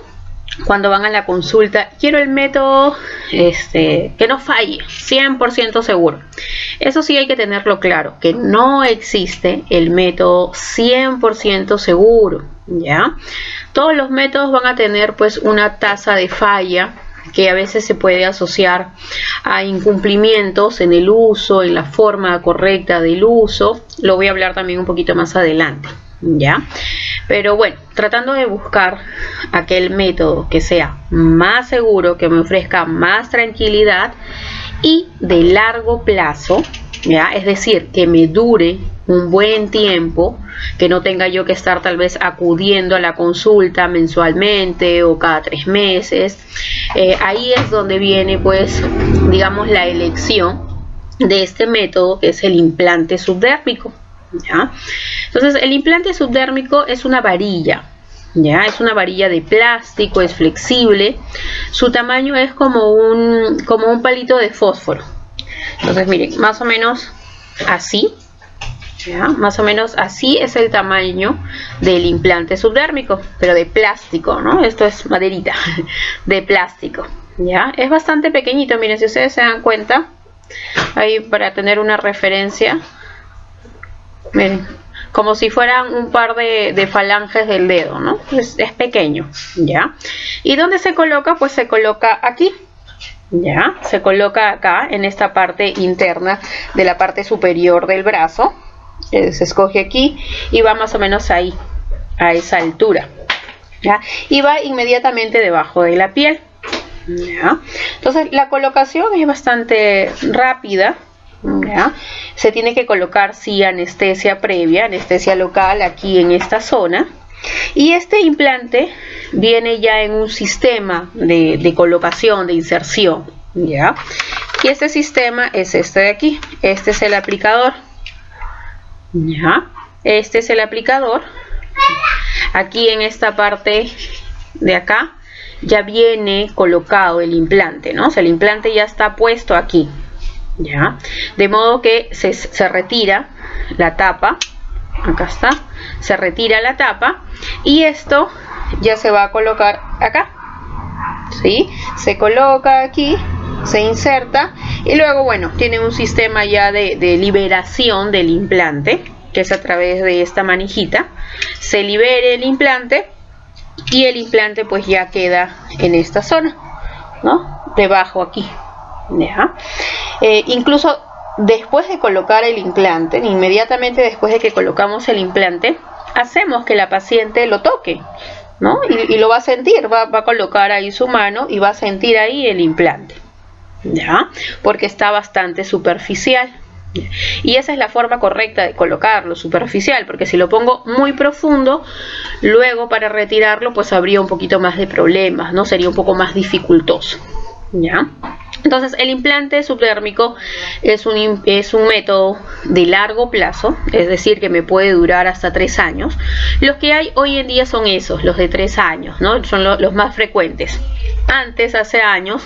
Cuando van a la consulta, quiero el método que no falle, 100% seguro. Eso sí hay que tenerlo claro, que no existe el método 100% seguro, ¿ya? Todos los métodos van a tener pues una tasa de falla que a veces se puede asociar a incumplimientos en el uso, en la forma correcta del uso. Lo voy a hablar también un poquito más adelante, ¿ya? Pero bueno, tratando de buscar aquel método que sea más seguro, que me ofrezca más tranquilidad y de largo plazo, ¿ya? Es decir, que me dure un buen tiempo, que no tenga yo que estar tal vez acudiendo a la consulta mensualmente o cada 3 meses. Ahí es donde viene pues, digamos, la elección de este método, que es el implante subdérmico, ¿ya? Entonces el implante subdérmico es una varilla, ¿ya? Es una varilla de plástico, es flexible, su tamaño es como un palito de fósforo. Entonces miren, más o menos así, ¿ya? Más o menos así es el tamaño del implante subdérmico, pero de plástico, ¿no? Esto es maderita de plástico, ¿ya? Es bastante pequeñito, miren, si ustedes se dan cuenta, ahí para tener una referencia, miren, como si fueran un par de falanges del dedo, ¿no? Es pequeño, ¿ya? ¿Y dónde se coloca? Pues se coloca aquí, ¿ya? Se coloca acá, en esta parte interna de la parte superior del brazo. Se escoge aquí y va más o menos ahí, a esa altura, ¿ya? Y va inmediatamente debajo de la piel, ¿ya? Entonces la colocación es bastante rápida, ¿ya? Se tiene que colocar sí anestesia previa, anestesia local aquí en esta zona, y este implante viene ya en un sistema de colocación, de inserción, ¿ya? Y este sistema es este de aquí, este es el aplicador, ¿ya? Este es el aplicador. Aquí en esta parte de acá ya viene colocado el implante, ¿no? O sea, el implante ya está puesto aquí, ¿ya? De modo que se retira la tapa, acá está, se retira la tapa y esto ya se va a colocar acá, ¿sí? Se coloca aquí, se inserta y luego, bueno, tiene un sistema ya de liberación del implante, que es a través de esta manijita. Se libera el implante y el implante pues ya queda en esta zona, ¿no? Debajo aquí, ¿ya? Incluso después de colocar el implante, inmediatamente después de que colocamos el implante, hacemos que la paciente lo toque, ¿no? Y lo va a sentir, va a colocar ahí su mano y va a sentir ahí el implante, ¿ya? Porque está bastante superficial. Y esa es la forma correcta de colocarlo, superficial, porque si lo pongo muy profundo, luego para retirarlo pues habría un poquito más de problemas, ¿no? Sería un poco más dificultoso, ¿ya? Entonces el implante subdérmico es un método de largo plazo, es decir, que me puede durar hasta 3 años. Los que hay hoy en día son esos, los de 3 años, ¿no? Son los más frecuentes. Antes, hace años,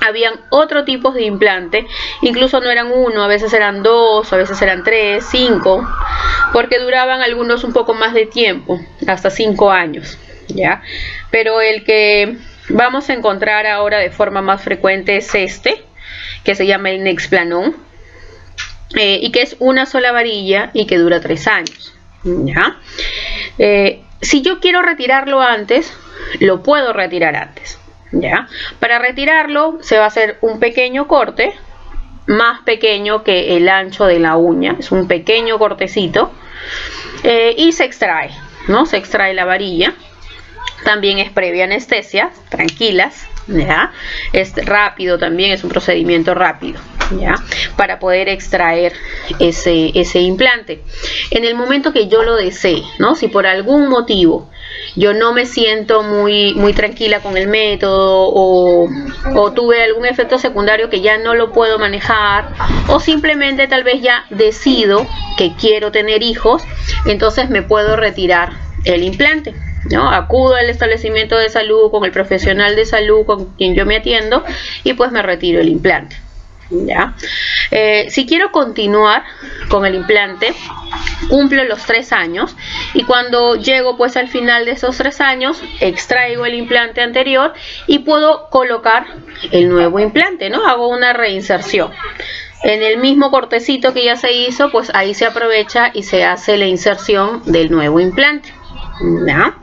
habían otro tipo de implante, incluso no eran 1, a veces eran 2, a veces eran 3, 5, porque duraban algunos un poco más de tiempo, hasta 5 años, ¿ya? Pero el que vamos a encontrar ahora de forma más frecuente es este, que se llama el Nexplanon, y que es una sola varilla y que dura 3 años, ¿ya? Si yo quiero retirarlo antes, lo puedo retirar antes, ¿ya? Para retirarlo se va a hacer un pequeño corte, más pequeño que el ancho de la uña, es un pequeño cortecito, y se extrae, ¿no? Se extrae la varilla. También es previa anestesia, tranquilas, ¿ya? Es rápido también, es un procedimiento rápido, ¿ya? Para poder extraer ese implante. En el momento que yo lo desee, ¿no? Si por algún motivo yo no me siento muy tranquila con el método o tuve algún efecto secundario que ya no lo puedo manejar, o simplemente tal vez ya decido que quiero tener hijos, entonces me puedo retirar el implante, ¿no? Acudo al establecimiento de salud con el profesional de salud con quien yo me atiendo y pues me retiro el implante, ¿ya? Si quiero continuar con el implante, cumplo los 3 años y cuando llego pues al final de esos 3 años extraigo el implante anterior y puedo colocar el nuevo implante, ¿no? Hago una reinserción. En el mismo cortecito que ya se hizo, pues ahí se aprovecha y se hace la inserción del nuevo implante, ¿ya?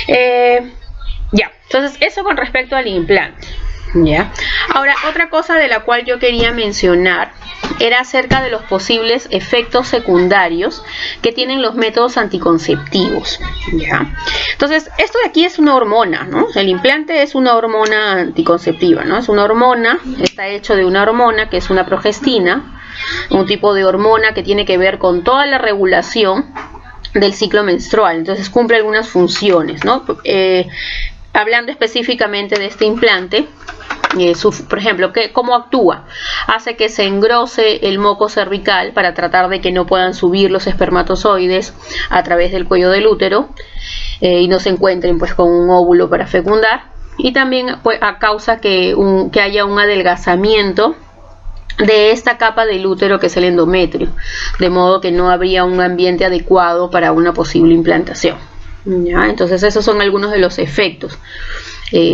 Entonces eso con respecto al implante, ¿ya? Ahora, otra cosa de la cual yo quería mencionar era acerca de los posibles efectos secundarios que tienen los métodos anticonceptivos, ¿ya? Entonces, esto de aquí es una hormona, ¿no? El implante es una hormona anticonceptiva, ¿no? Es una hormona, está hecho de una hormona que es una progestina, un tipo de hormona que tiene que ver con toda la regulación del ciclo menstrual. Entonces cumple algunas funciones, ¿no? Hablando específicamente de este implante, por ejemplo, ¿cómo actúa? Hace que se engrose el moco cervical para tratar de que no puedan subir los espermatozoides a través del cuello del útero y no se encuentren pues con un óvulo para fecundar, y también pues causa que haya un adelgazamiento de esta capa del útero que es el endometrio, de modo que no habría un ambiente adecuado para una posible implantación, ¿ya? Entonces esos son algunos de los efectos,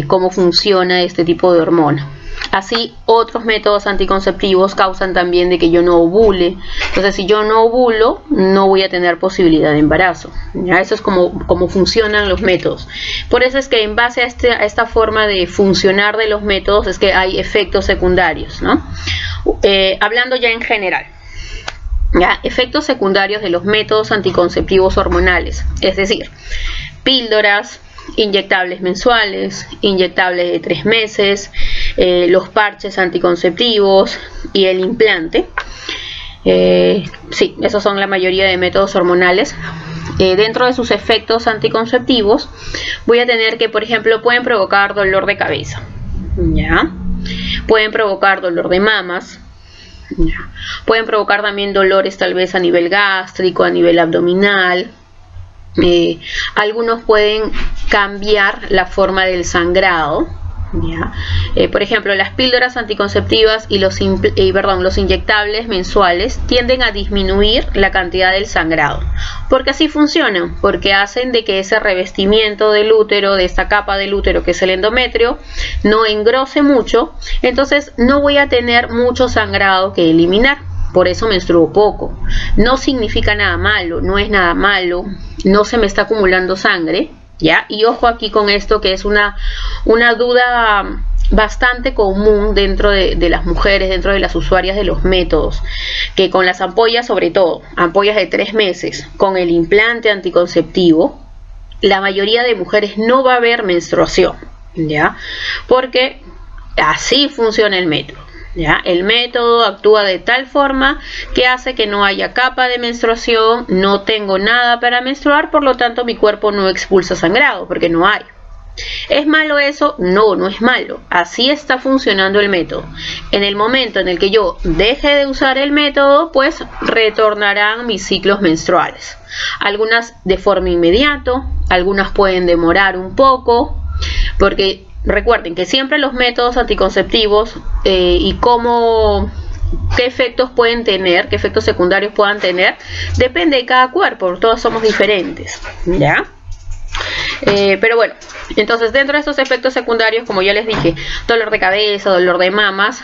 cómo funciona este tipo de hormona. Así, otros métodos anticonceptivos causan también de que yo no ovule. Entonces, si yo no ovulo, no voy a tener posibilidad de embarazo, ¿ya? Eso es como funcionan los métodos. Por eso es que en base a esta forma de funcionar de los métodos es que hay efectos secundarios, ¿no? Hablando ya en general, ¿ya? Efectos secundarios de los métodos anticonceptivos hormonales, es decir, píldoras, inyectables mensuales, inyectables de 3 meses, los parches anticonceptivos y el implante. Sí, esos son la mayoría de métodos hormonales. Dentro de sus efectos anticonceptivos voy a tener que, por ejemplo, pueden provocar dolor de cabeza, ¿ya? Pueden provocar dolor de mamas, ¿ya? Pueden provocar también dolores tal vez a nivel gástrico, a nivel abdominal. Algunos pueden cambiar la forma del sangrado, ¿ya? Por ejemplo, las píldoras anticonceptivas y los inyectables mensuales tienden a disminuir la cantidad del sangrado, porque así funcionan, porque hacen de que ese revestimiento del útero, de esta capa del útero que es el endometrio, no engrose mucho, entonces no voy a tener mucho sangrado que eliminar. Por eso menstruo poco. No significa nada malo, no es nada malo, no se me está acumulando sangre, ¿ya? Y ojo aquí con esto, que es una duda bastante común dentro de las mujeres, dentro de las usuarias de los métodos, que con las ampollas, sobre todo, ampollas de 3 meses, con el implante anticonceptivo, la mayoría de mujeres no va a haber menstruación, ¿ya? Porque así funciona el método. ¿Ya? El método actúa de tal forma que hace que no haya capa de menstruación, no tengo nada para menstruar, por lo tanto mi cuerpo no expulsa sangrado, porque no hay. ¿Es malo eso? No, no es malo. Así está funcionando el método. En el momento en el que yo deje de usar el método, pues retornarán mis ciclos menstruales. Algunas de forma inmediata, algunas pueden demorar un poco, porque recuerden que siempre los métodos anticonceptivos y qué efectos pueden tener, qué efectos secundarios puedan tener, depende de cada cuerpo, todos somos diferentes, ¿ya? Pero bueno, entonces dentro de estos efectos secundarios, como ya les dije, dolor de cabeza, dolor de mamas,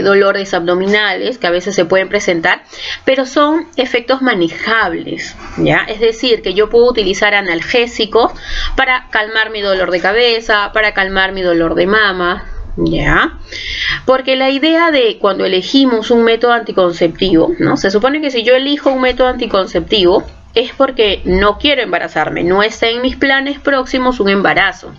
dolores abdominales que a veces se pueden presentar, pero son efectos manejables, ¿ya? Es decir, que yo puedo utilizar analgésicos para calmar mi dolor de cabeza, para calmar mi dolor de mama, ¿ya? Porque la idea de cuando elegimos un método anticonceptivo, ¿no? Se supone que si yo elijo un método anticonceptivo, es porque no quiero embarazarme, no está en mis planes próximos un embarazo.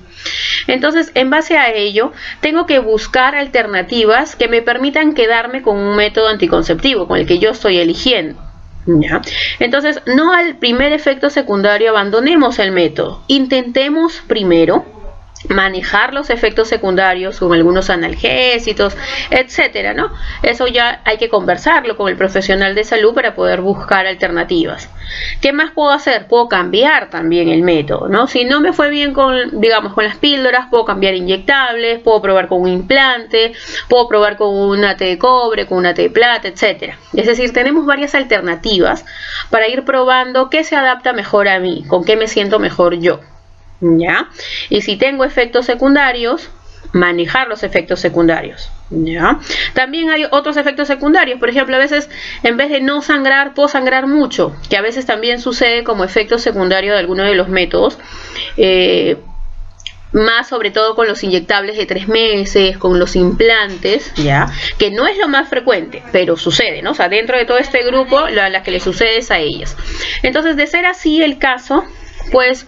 Entonces, en base a ello, tengo que buscar alternativas que me permitan quedarme con un método anticonceptivo, con el que yo estoy eligiendo. ¿Ya? Entonces, no al primer efecto secundario abandonemos el método. Intentemos primero manejar los efectos secundarios con algunos analgésicos, etcétera, ¿no? Eso ya hay que conversarlo con el profesional de salud para poder buscar alternativas. ¿Qué más puedo hacer? Puedo cambiar también el método, ¿no? Si no me fue bien con, digamos, con las píldoras, puedo cambiar inyectables, puedo probar con un implante, puedo probar con una T de cobre, con una T de plata, etcétera. Es decir, tenemos varias alternativas para ir probando qué se adapta mejor a mí, con qué me siento mejor yo. ¿Ya? Y si tengo efectos secundarios, manejar los efectos secundarios. ¿Ya? También hay otros efectos secundarios, por ejemplo, a veces en vez de no sangrar, puedo sangrar mucho, que a veces también sucede como efecto secundario de alguno de los métodos, más sobre todo con los inyectables de 3 meses, con los implantes, ¿ya? Que no es lo más frecuente, pero sucede, ¿no? O sea, dentro de todo este grupo, la que le sucede es a ellas. Entonces, de ser así el caso, pues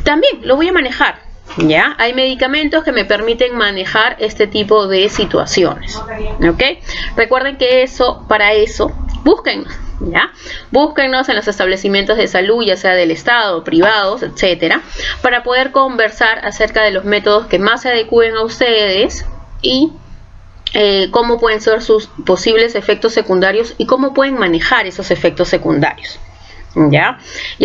también lo voy a manejar, ¿ya? Hay medicamentos que me permiten manejar este tipo de situaciones, ¿ok? Recuerden que para eso, búsquennos, ¿ya? Búsquennos en los establecimientos de salud, ya sea del Estado, privados, etcétera, para poder conversar acerca de los métodos que más se adecúen a ustedes y cómo pueden ser sus posibles efectos secundarios y cómo pueden manejar esos efectos secundarios. Ya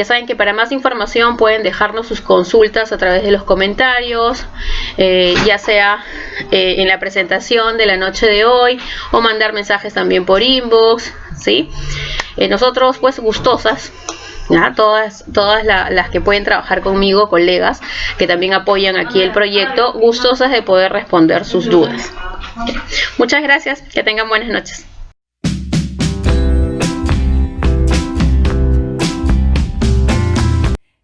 saben que para más información pueden dejarnos sus consultas a través de los comentarios, ya sea en la presentación de la noche de hoy o mandar mensajes también por inbox, ¿sí? Nosotros pues gustosas, ¿ya? Todas las que pueden trabajar conmigo, colegas que también apoyan aquí el proyecto, gustosas de poder responder sus dudas. Muchas gracias, que tengan buenas noches.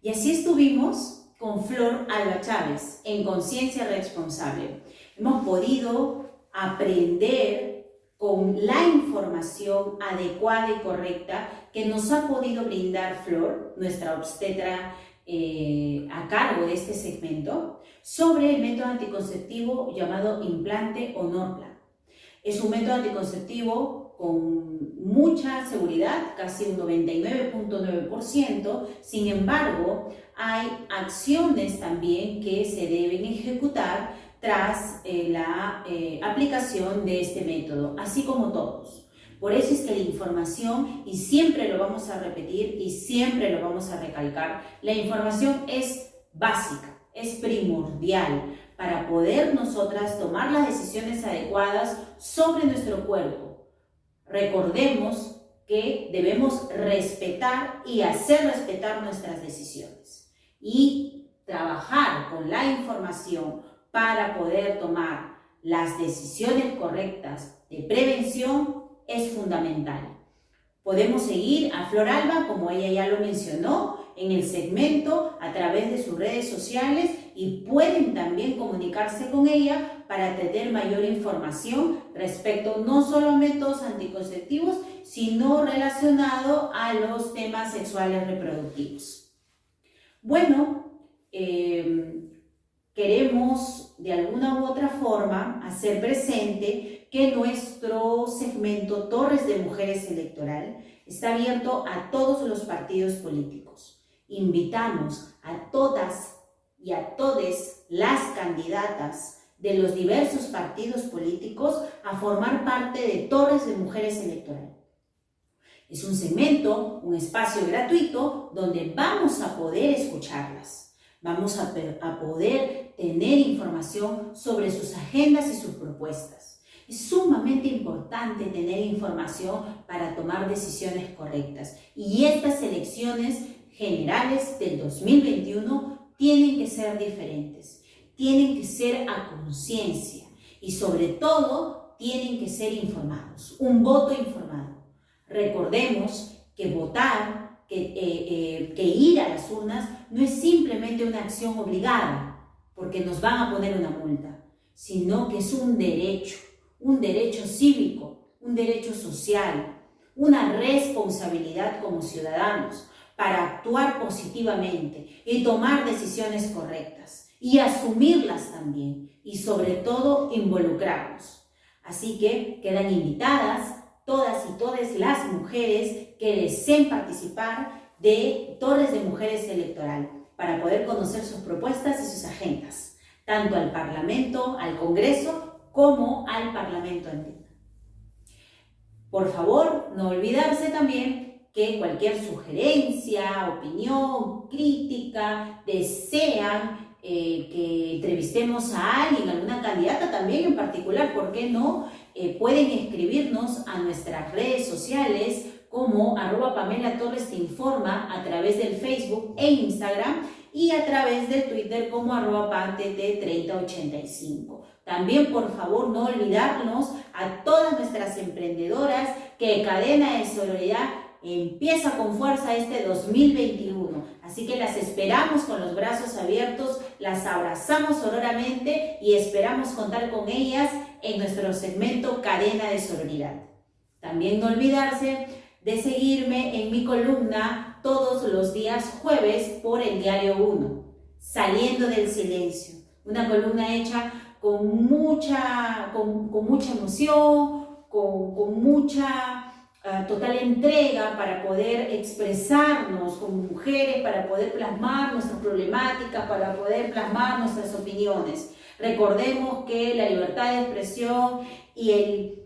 Y así estuvimos con Flor Alba Chávez en Conciencia Responsable. Hemos podido aprender con la información adecuada y correcta que nos ha podido brindar Flor, nuestra obstetra a cargo de este segmento, sobre el método anticonceptivo llamado implante o Norplan. Es un método anticonceptivo con mucha seguridad, casi un 99.9%, sin embargo, hay acciones también que se deben ejecutar tras la aplicación de este método, así como todos. Por eso es que la información, y siempre lo vamos a repetir y siempre lo vamos a recalcar, la información es básica, es primordial para poder nosotras tomar las decisiones adecuadas sobre nuestro cuerpo. Recordemos que debemos respetar y hacer respetar nuestras decisiones y trabajar con la información para poder tomar las decisiones correctas de prevención es fundamental. Podemos seguir a Flor Alba, como ella ya lo mencionó, en el segmento a través de sus redes sociales y pueden también comunicarse con ella para tener mayor información respecto no solo a métodos anticonceptivos, sino relacionado a los temas sexuales reproductivos. Bueno, queremos de alguna u otra forma hacer presente que nuestro segmento Torres de Mujeres Electoral está abierto a todos los partidos políticos. Invitamos a todas y a todes las candidatas de los diversos partidos políticos a formar parte de Torres de Mujeres Electoral. Es un segmento, un espacio gratuito donde vamos a poder escucharlas. Vamos a poder tener información sobre sus agendas y sus propuestas. Es sumamente importante tener información para tomar decisiones correctas. Y estas elecciones generales del 2021 tienen que ser diferentes. Tienen que ser a conciencia. Y sobre todo, tienen que ser informados. Un voto informado. Recordemos que votar, que ir a las urnas no es simplemente una acción obligada, porque nos van a poner una multa, sino que es un derecho cívico, un derecho social, una responsabilidad como ciudadanos, para actuar positivamente y tomar decisiones correctas y asumirlas también y sobre todo involucrarnos. Así que quedan invitadas todas y todas las mujeres que deseen participar de Torres de Mujeres Electoral para poder conocer sus propuestas y sus agendas, tanto al Parlamento, al Congreso, como al Parlamento andino. Por favor, no olvidarse también que cualquier sugerencia, opinión, crítica, desean que entrevistemos a alguien, alguna candidata también en particular, ¿por qué no? Pueden escribirnos a nuestras redes sociales como @Pamela Torres te informa a través del Facebook e Instagram y a través del Twitter como @PAMTT3085. También, por favor, no olvidarnos a todas nuestras emprendedoras que Cadena de Sororidad empieza con fuerza este 2021. Así que las esperamos con los brazos abiertos, las abrazamos sororamente y esperamos contar con ellas en nuestro segmento Cadena de Sororidad. También no olvidarse de seguirme en mi columna todos los días jueves por el Diario 1, Saliendo del Silencio. Una columna hecha con mucha emoción, con mucha total entrega para poder expresarnos como mujeres, para poder plasmar nuestras problemáticas, para poder plasmar nuestras opiniones. Recordemos que la libertad de expresión y el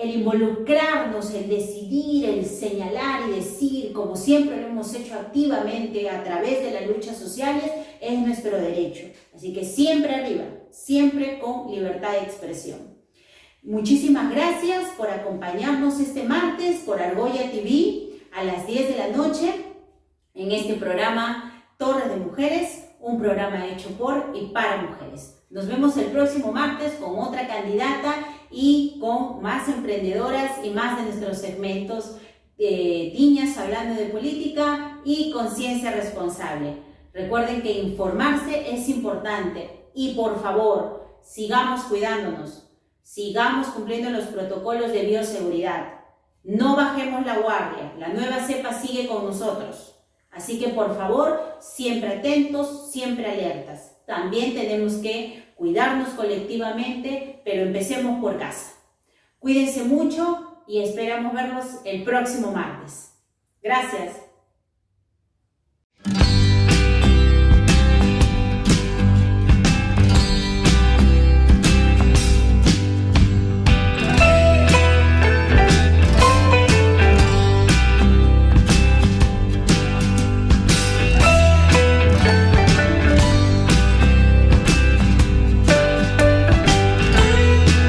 involucrarnos, el decidir, el señalar y decir, como siempre lo hemos hecho activamente a través de las luchas sociales, es nuestro derecho. Así que siempre arriba, siempre con libertad de expresión. Muchísimas gracias por acompañarnos este martes por Argolla TV a las 10 de la noche en este programa Torres de Mujeres, un programa hecho por y para mujeres. Nos vemos el próximo martes con otra candidata y con más emprendedoras y más de nuestros segmentos de niñas hablando de política y conciencia responsable. Recuerden que informarse es importante y por favor, sigamos cuidándonos. Sigamos cumpliendo los protocolos de bioseguridad. No bajemos la guardia. La nueva cepa sigue con nosotros. Así que, por favor, siempre atentos, siempre alertas. También tenemos que cuidarnos colectivamente, pero empecemos por casa. Cuídense mucho y esperamos verlos el próximo martes. Gracias.